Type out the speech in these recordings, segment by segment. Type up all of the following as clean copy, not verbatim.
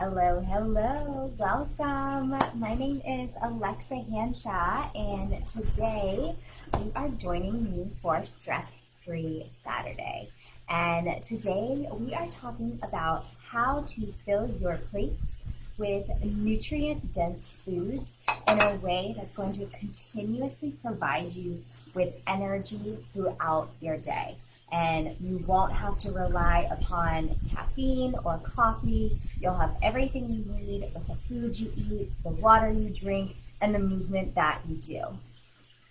Hello, hello, welcome. My name is Alexa Hanshaw, and today you are joining me for Stress Free Saturday. And today we are talking about how to fill your plate with nutrient dense foods in a way that's going to continuously provide you with energy throughout your day. And you won't have to rely upon caffeine or coffee. You'll have everything you need with the food you eat, the water you drink, and the movement that you do.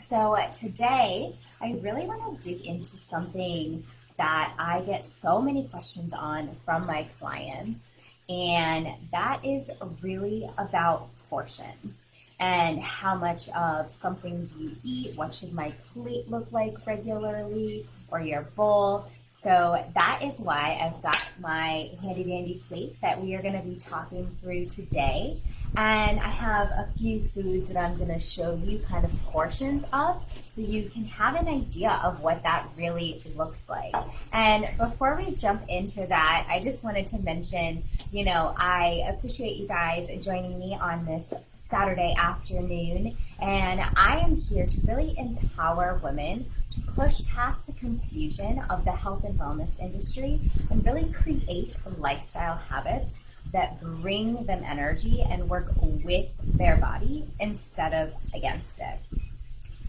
So today, I really want to dig into something that I get so many questions on from my clients, and that is really about portions. And how much of something do you eat? What should my plate look like regularly, or your bowl? So that is why I've got my handy dandy plate that we are going to be talking through today. And I have a few foods that I'm going to show you kind of portions of so you can have an idea of what that really looks like. And before we jump into that, I just wanted to mention, I appreciate you guys joining me on this Saturday afternoon, and I am here to really empower women to push past the confusion of the health and wellness industry and really create lifestyle habits that bring them energy and work with their body instead of against it.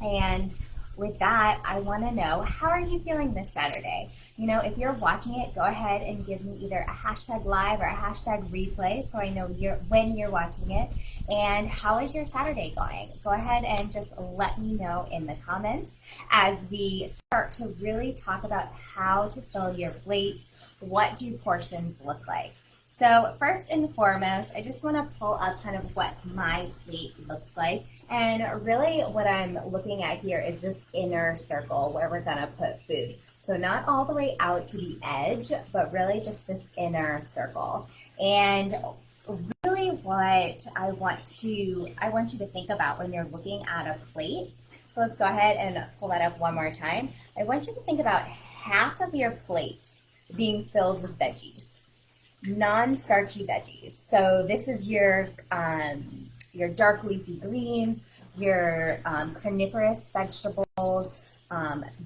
And with that, I want to know, how are you feeling this Saturday? If you're watching it, go ahead and give me either a hashtag live or a hashtag replay so I know when you're watching it. And how is your Saturday going? Go ahead and just let me know in the comments as we start to really talk about how to fill your plate. What do portions look like? So first and foremost, I just want to pull up kind of what my plate looks like. And really what I'm looking at here is this inner circle where we're going to put food. So not all the way out to the edge, but really just this inner circle. And really what I want you to think about when you're looking at a plate. So let's go ahead and pull that up one more time. I want you to think about half of your plate being filled with veggies. Non-starchy veggies. So this is your dark leafy greens, your carnivorous vegetables,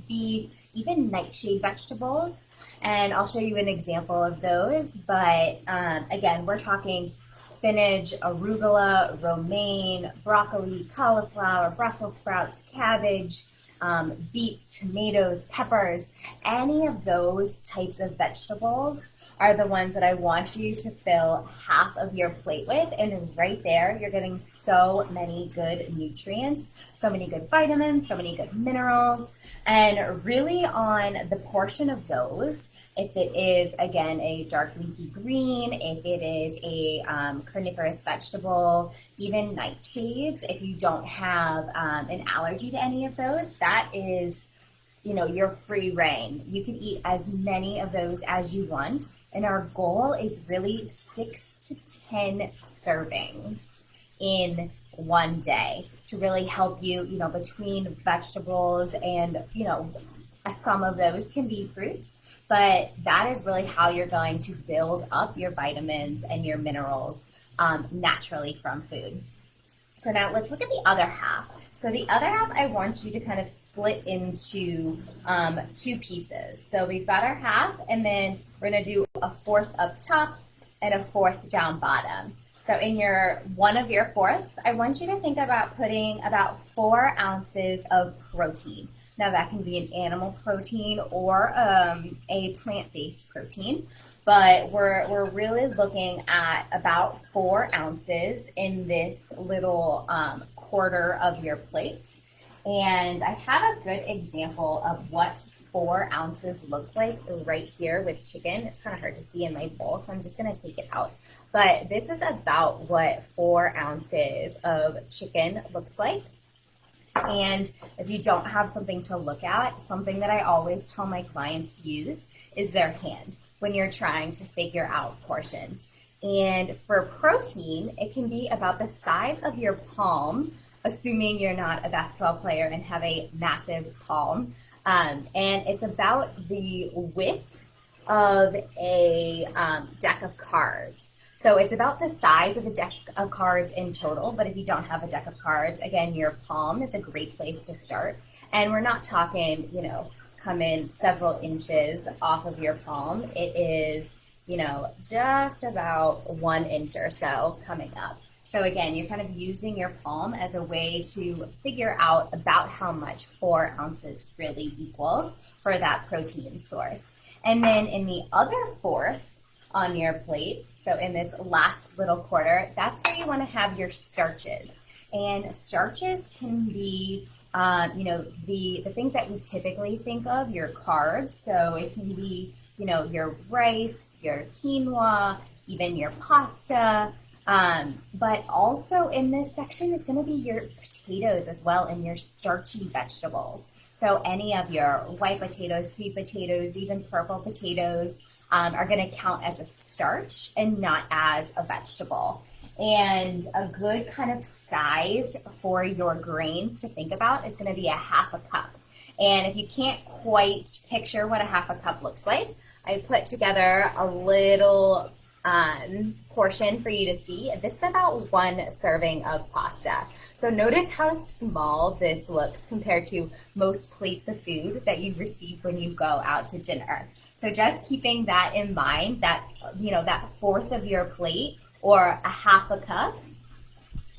beets, even nightshade vegetables. And I'll show you an example of those. But again, we're talking spinach, arugula, romaine, broccoli, cauliflower, Brussels sprouts, cabbage, beets, tomatoes, peppers. Any of those types of vegetables are the ones that I want you to fill half of your plate with. And right there, you're getting so many good nutrients, so many good vitamins, so many good minerals. And really on the portion of those, if it is, again, a dark leafy green, if it is a carnivorous vegetable, even nightshades, if you don't have an allergy to any of those, that is, your free reign. You can eat as many of those as you want. And our goal is really 6 to 10 servings in one day to really help you, between vegetables and, some of those can be fruits, but that is really how you're going to build up your vitamins and your minerals naturally from food. So now let's look at the other half. So the other half, I want you to kind of split into two pieces. So we've got our half, and then we're going to do a fourth up top and a fourth down bottom. So in one of your fourths, I want you to think about putting about 4 ounces of protein. Now that can be an animal protein or a plant-based protein, but we're really looking at about 4 ounces in this little quarter of your plate. And I have a good example of what 4 ounces looks like right here with chicken. It's kind of hard to see in my bowl, so I'm just going to take it out. But this is about what 4 ounces of chicken looks like. And if you don't have something to look at, something that I always tell my clients to use is their hand when you're trying to figure out portions. And for protein, it can be about the size of your palm, assuming you're not a basketball player and have a massive palm. And it's about the width of a deck of cards. So it's about the size of a deck of cards in total, but if you don't have a deck of cards, again, your palm is a great place to start. And we're not talking, come in several inches off of your palm. It is, just about 1 inch or so coming up. So again, you're kind of using your palm as a way to figure out about how much 4 ounces really equals for that protein source. And then in the other fourth on your plate, so in this last little quarter, that's where you want to have your starches. And starches can be, the things that we typically think of, your carbs. So it can be, your rice, your quinoa, even your pasta. But also in this section is going to be your potatoes as well and your starchy vegetables. So any of your white potatoes, sweet potatoes, even purple potatoes are going to count as a starch and not as a vegetable. And a good kind of size for your grains to think about is going to be 1/2 cup. And if you can't quite picture what 1/2 cup looks like, I put together a little portion for you to see. This is about 1 serving of pasta. So notice how small this looks compared to most plates of food that you receive when you go out to dinner. So just keeping that in mind, that, that fourth of your plate or 1/2 cup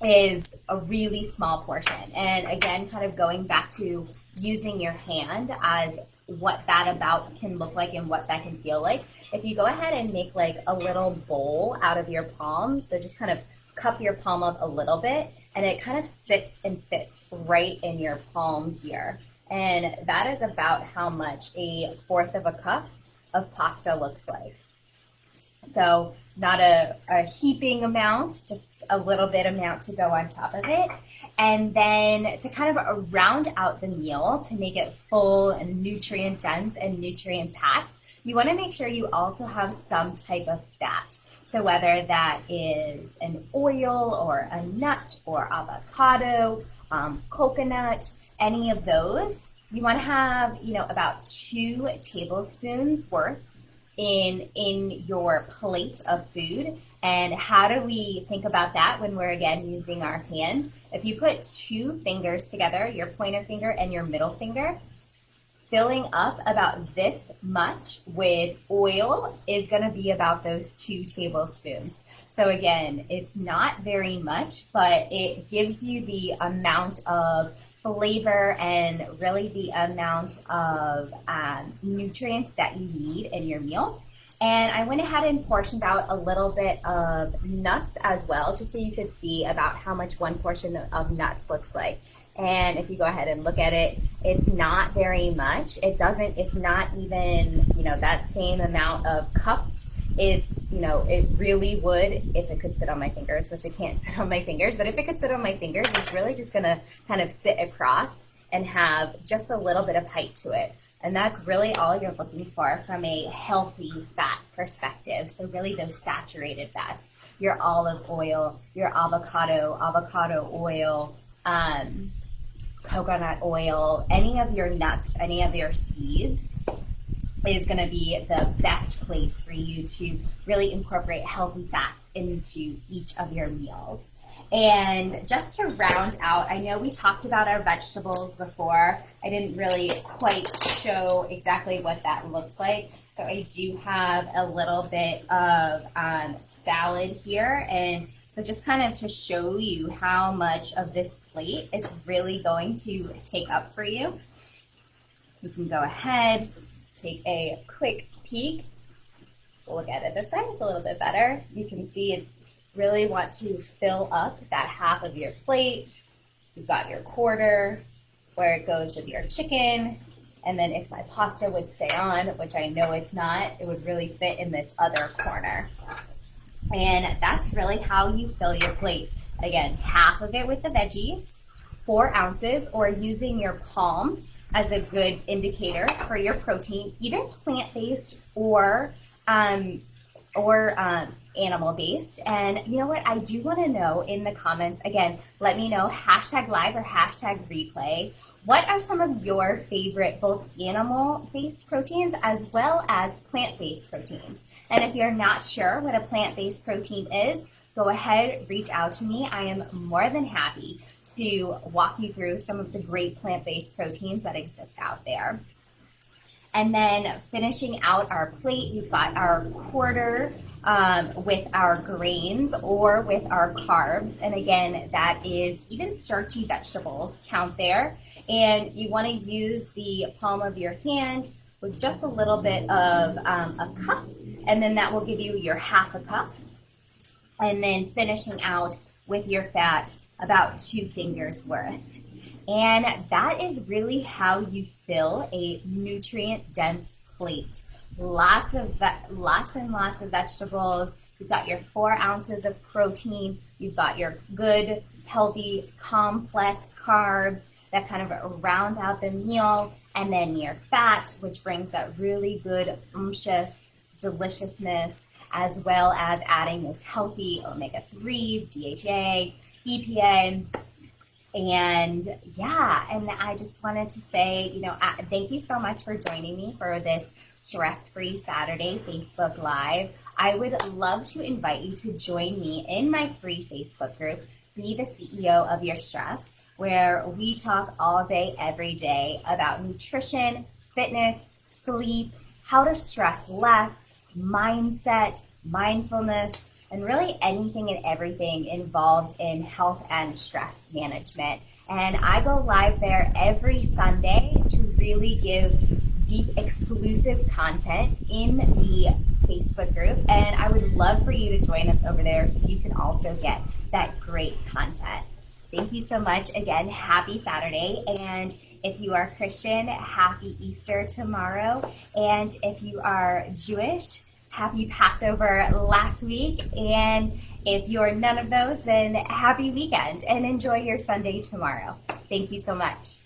is a really small portion. And again, kind of going back to using your hand as what that about can look like and what that can feel like. If you go ahead and make like a little bowl out of your palm, so just kind of cup your palm up a little bit, and it kind of sits and fits right in your palm here. And that is about how much 1/4 cup of pasta looks like. So not a heaping amount, just a little bit amount to go on top of it. And then to kind of round out the meal to make it full and nutrient dense and nutrient packed, you want to make sure you also have some type of fat. So whether that is an oil or a nut or avocado, coconut, any of those, you want to have, about 2 tablespoons worth in your plate of food. And how do we think about that when we're, again, using our hand? If you put 2 fingers together, your pointer finger and your middle finger, filling up about this much with oil is going to be about those 2 tablespoons. So again, it's not very much, but it gives you the amount of flavor and really the amount of nutrients that you need in your meal. And I went ahead and portioned out a little bit of nuts as well, just so you could see about how much 1 portion of nuts looks like. And if you go ahead and look at it, it's not very much. It's not even, that same amount of cupped. It's, it really would, if it could sit on my fingers, which it can't sit on my fingers, but if it could sit on my fingers, it's really just gonna kind of sit across and have just a little bit of height to it. And that's really all you're looking for from a healthy fat perspective. So really those saturated fats, your olive oil, your avocado oil, coconut oil, any of your nuts, any of your seeds is going to be the best place for you to really incorporate healthy fats into each of your meals. And just to round out, I know we talked about our vegetables before. I didn't really quite show exactly what that looks like. So I do have a little bit of salad here. And so just kind of to show you how much of this plate it's really going to take up for you. You can go ahead, take a quick peek. Look at it this side, it's a little bit better. You can see it really want to fill up that half of your plate. You've got your quarter where it goes with your chicken. And then if my pasta would stay on, which I know it's not, it would really fit in this other corner. And that's really how you fill your plate. Again, half of it with the veggies, 4 ounces, or using your palm as a good indicator for your protein, either plant-based or animal-based. And you know what? I do want to know in the comments, again, let me know, hashtag live or hashtag replay, what are some of your favorite both animal-based proteins as well as plant-based proteins? And if you're not sure what a plant-based protein is, go ahead, reach out to me. I am more than happy to walk you through some of the great plant-based proteins that exist out there. And then finishing out our plate, we've got our quarter with our grains or with our carbs. And again, that is even starchy vegetables count there. And you want to use the palm of your hand with just a little bit of a cup. And then that will give you your half a cup. And then finishing out with your fat, about 2 fingers worth. And that is really how you fill a nutrient-dense plate. Lots and lots of vegetables. You've got your 4 ounces of protein. You've got your good, healthy, complex carbs that kind of round out the meal. And then your fat, which brings that really good, unctuous deliciousness, as well as adding those healthy omega-3s, DHA, EPA. And yeah, and I just wanted to say, thank you so much for joining me for this stress-free Saturday Facebook Live. I would love to invite you to join me in my free Facebook group, Be the CEO of Your Stress, where we talk all day, every day about nutrition, fitness, sleep, how to stress less, mindset, mindfulness, and really anything and everything involved in health and stress management. And I go live there every Sunday to really give deep, exclusive content in the Facebook group. And I would love for you to join us over there so you can also get that great content. Thank you so much. Again, happy Saturday. And if you are Christian, happy Easter tomorrow. And if you are Jewish, happy Passover last week. And if you're none of those, then happy weekend and enjoy your Sunday tomorrow. Thank you so much.